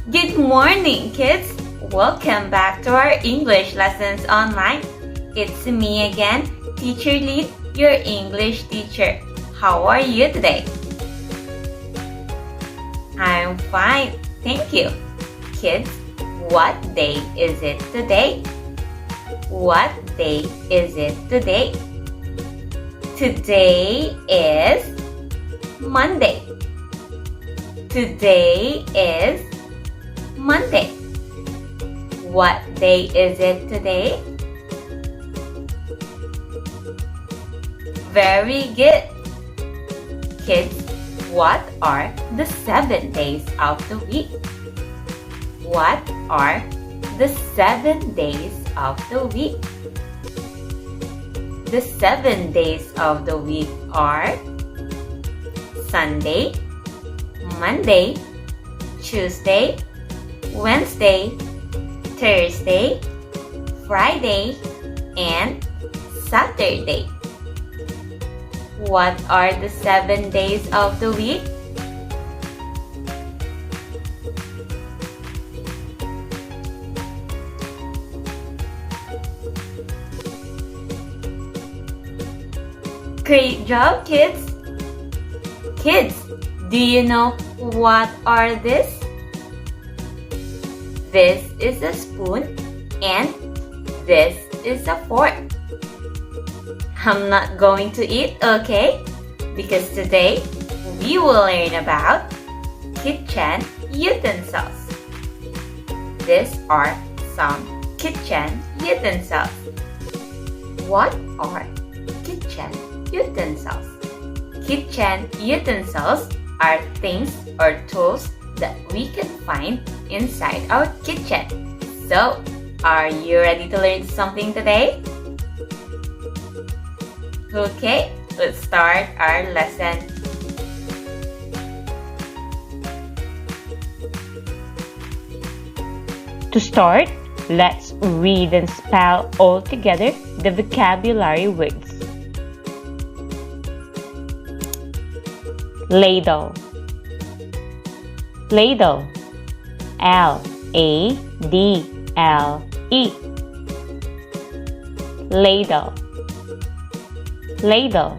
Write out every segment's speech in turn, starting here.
Good morning, kids! Welcome back to our English lessons online. It's me again, Teacher Lead, your English teacher. How are you today? I'm fine, thank you. Kids, what day is it today? What day is it today? Today is Monday. Today is Monday. What day is it today? Very good. Kids, what are the 7 days of the week? What are the 7 days of the week? The 7 days of the week are Sunday, Monday, Tuesday, Wednesday, Thursday, Friday, and Saturday. What are the 7 days of the week? Great job, kids! Kids, do you know what are this? This is a spoon and this is a fork. I'm not going to eat, okay? Because today we will learn about kitchen utensils. These are some kitchen utensils. What are kitchen utensils? Kitchen utensils are things or tools that we can find inside our kitchen. So, are you ready to learn something today? Okay, let's start our lesson. To start, let's read and spell all together the vocabulary words. Ladle. Ladle. L-A-D-L-E. Ladle. Ladle.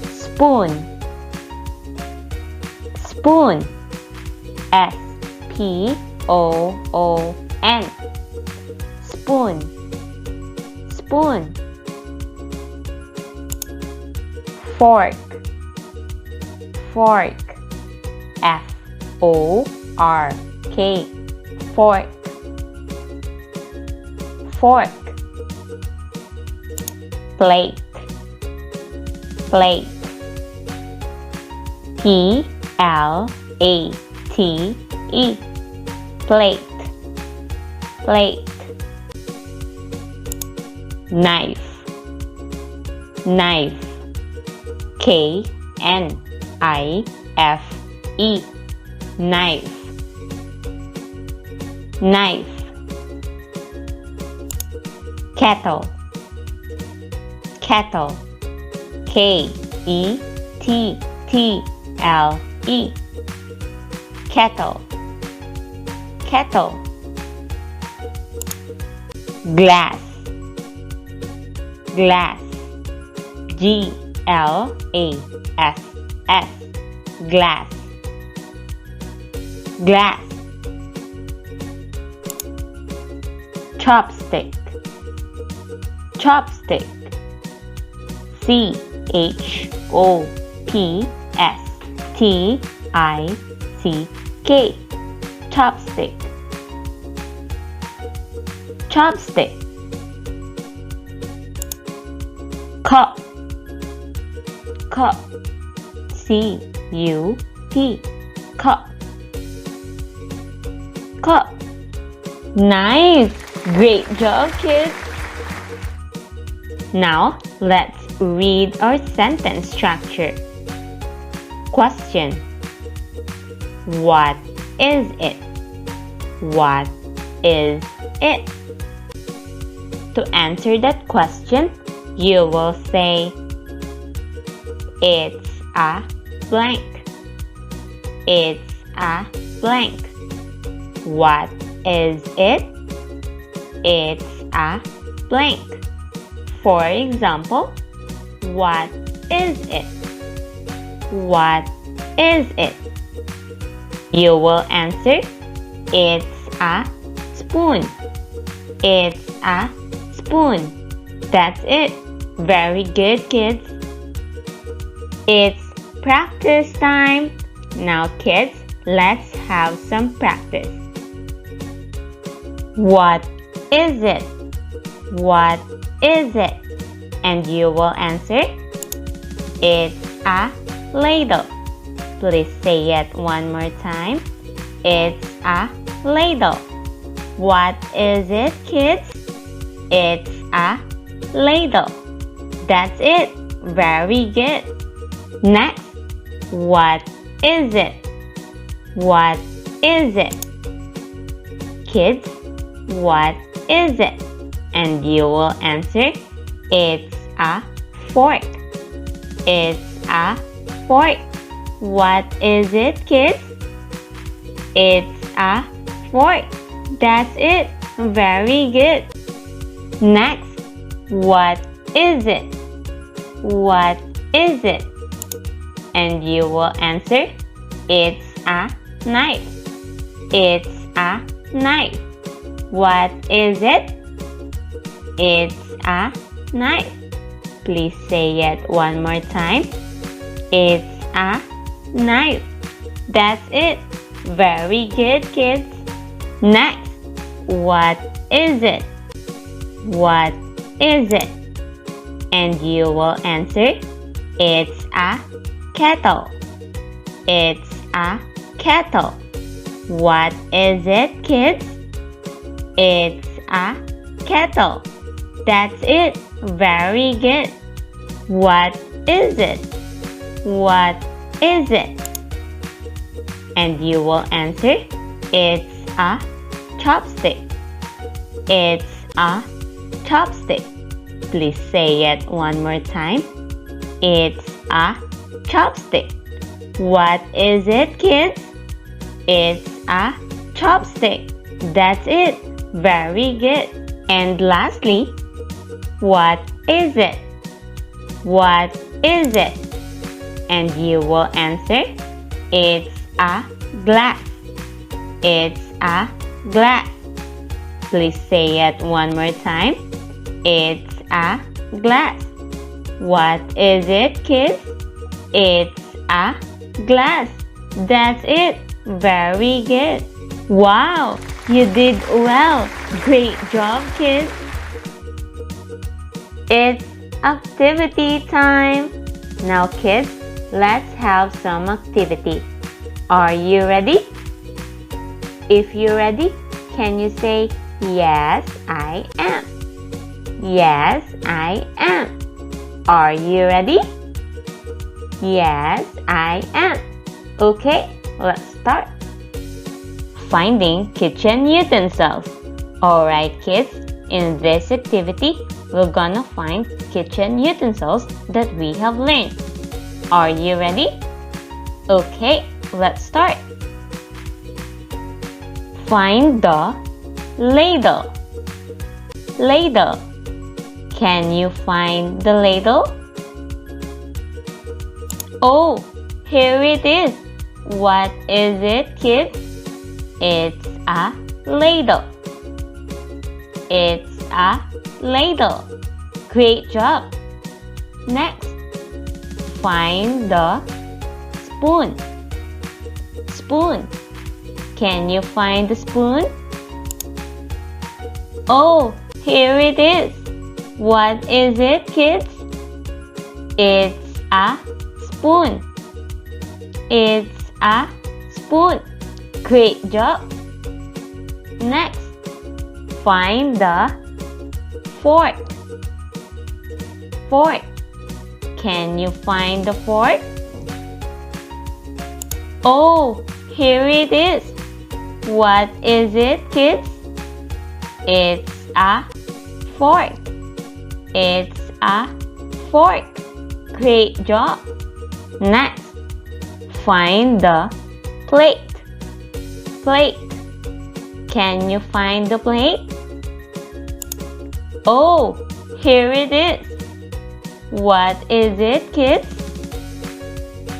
Spoon. Spoon. S-P-O-O-N. Spoon. Spoon. Fork. Fork. F-O-R-K. Fork. Fork. Plate. Plate. P-L-A-T-E. Plate. Plate. Knife. Knife. K-N-I-F-E. Knife. Knife. Kettle. Kettle. K-E-T-T-L-E. Kettle. Kettle. Glass. Glass. G-L-A-S-S. Glass. Glass. Chopstick. Chopstick. C-H-O-P-S-T-I-C-K. Chopstick. Chopstick. Cup. Cup. C-U-P. Cup. Cup. Nice! Great job, kids! Now, let's read our sentence structure. Question. What is it? What is it? To answer that question, you will say, it's a blank. It's a blank. What is it? It's a blank. For example, what is it? What is it? You will answer, it's a spoon. It's a spoon. That's it. Very good, kids. It's practice time. Now, kids, let's have some practice. What is it? What is it? And you will answer, it's a ladle. Please say it one more time. It's a ladle. What is it, kids? It's a ladle. That's it. Very good. Next, what is it? What is it? Kids, what is it? And you will answer, it's a fork. It's a fork. What is it, kids? It's a fork. That's it. Very good. Next, what is it? What is it? And you will answer, it's a knife. It's a knife. What is it? It's a knife. Please say it one more time. It's a knife. That's it. Very good, kids. Next, what is it? What is it? And you will answer, it's a kettle. It's a kettle. What is it, kids? It's a kettle. That's it. Very good. What is it? What is it? And you will answer, it's a chopstick. It's a chopstick. Please say it one more time. It's a chopstick. What is it, kids? It's a chopstick. That's it. Very good. And lastly, what is it? What is it? And you will answer, it's a glass. It's a glass. Please say it one more time. It's a glass. What is it, kids? It's a glass. That's it. Very good. Wow, you did well. Great job, kids. It's activity time. Now, kids, let's have some activity. Are you ready? If you're ready, can you say, yes, I am? Yes, I am. Are you ready? Yes, I am. Okay, let's start. Finding kitchen utensils. Alright, kids, in this activity, we're gonna find kitchen utensils that we have learned. Are you ready? Okay, let's start. Find the ladle. Ladle. Can you find the ladle? Oh, here it is. What is it, kids? It's a ladle. It's a ladle. Great job. Next, find the spoon. Spoon. Can you find the spoon? Oh, here it is. What is it, kids? It's a spoon. It's a spoon. Great job. Next, find the fork. Fork. Can you find the fork? Oh, here it is. What is it, kids? It's a fork. It's a fork. Great job. Next, find the plate. plate. Can you find the plate? Oh, here it is. What is it, kids?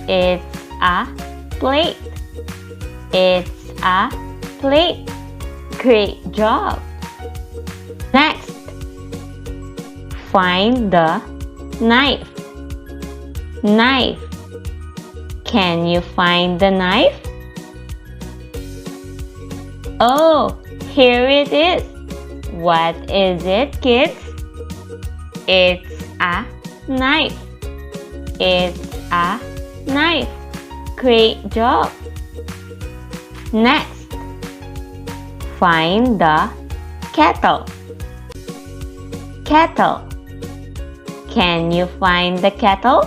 It's a plate. It's a plate. Great job. Next, find the knife. Knife. Can you find the knife? Oh, here it is. What is it, kids? It's a knife. It's a knife. Great job. Next, find the kettle. Kettle. Can you find the kettle?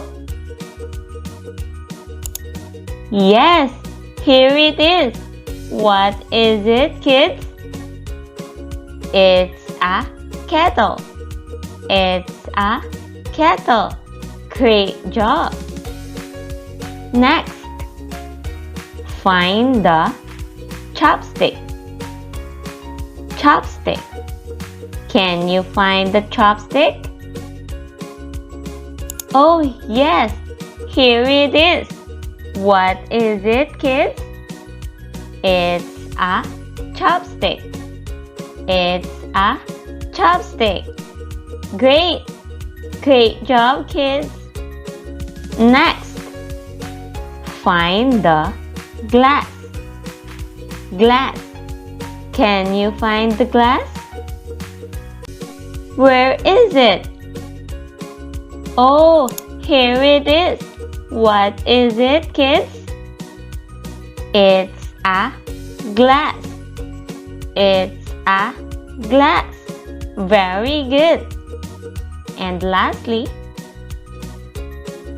Yes, here it is. What is it, kids? It's a kettle. It's a kettle. Great job. Next, find the chopstick. Chopstick. Can you find the chopstick? Oh, yes, here it is. What is it, kids? It's a chopstick. It's a chopstick. Great! Great job, kids! Next, find the glass. Glass. Can you find the glass? Where is it? Oh, here it is. What is it, kids? It's a glass. It's a glass. Very good. And lastly,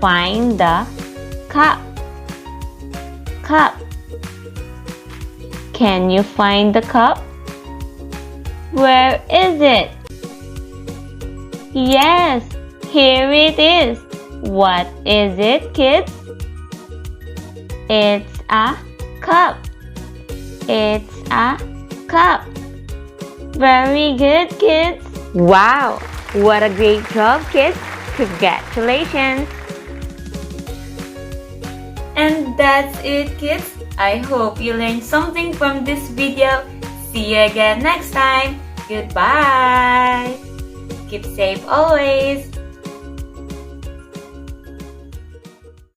find the cup. Cup. Can you find the cup? Where is it? Yes, here it is. What is it, kids? It's a cup. It's a cup. Very good, kids. Wow, what a great job, kids. Congratulations. And that's it, kids. I hope you learned something from this video. See you again next time. Goodbye. Keep safe always.